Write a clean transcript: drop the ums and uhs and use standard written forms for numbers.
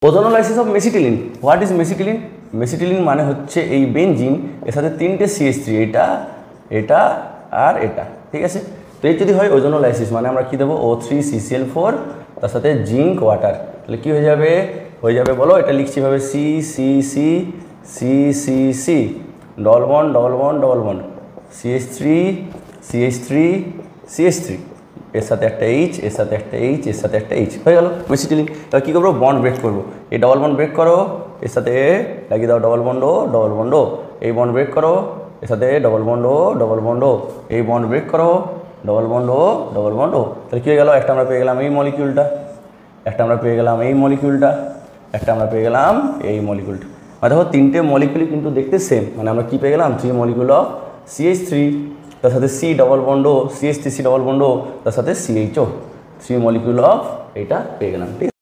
Ozonolysis of mesitylene. What is mesitylene? Mesitylene মানে হচ্ছে এই বেনজিন, এর সাথে 3টে CH3, এটা এটা আর এটা, ঠিক আছে। তো এই যদি হয় ওজোনোলাইসিস মানে আমরা কী দেবো, O3CCl4 তার সাথে জিঙ্ক ওয়াটার, তাহলে কী হয়ে যাবে বলো, এটা লিখছি ভাবে C ডবল বন্ড CH3 এর সাথে একটা H, এর সাথে একটা H, এর সাথে একটা H, হয়ে গেল মেসিটিলিন। এবার কী করবো, বন্ড ব্রেক করবো, এই ডবল বন্ড ব্রেক করো, এর সাথে লাগিয়ে দাও ডবল বন্ড ও, এই বন্ড ব্রেক করো, এর সাথে ডবল বন্ড ও, এই বন্ড ব্রেক করো, ডবল বন্ড ও, তাহলে কী হয়ে গেল, একটা আমরা পেয়ে গেলাম এই মলিকিউলটা, একটা আমরা পেয়ে গেলাম এই মলিকিউলটা, একটা আমরা পেয়ে গেলাম এই মলিকিউলটা। মানে দেখো 3টে মলিকিউলই কিন্তু দেখতে সেম, মানে আমরা কী পেয়ে গেলাম, 3 মলিকিউল অফ CH3 তার সাথে C ডবল বন্ড ও, CH3C ডবল বন্ড ও তার সাথে CHO, 3 মলিকিউল অফ এটা পেয়ে গেলাম, ঠিক আছে।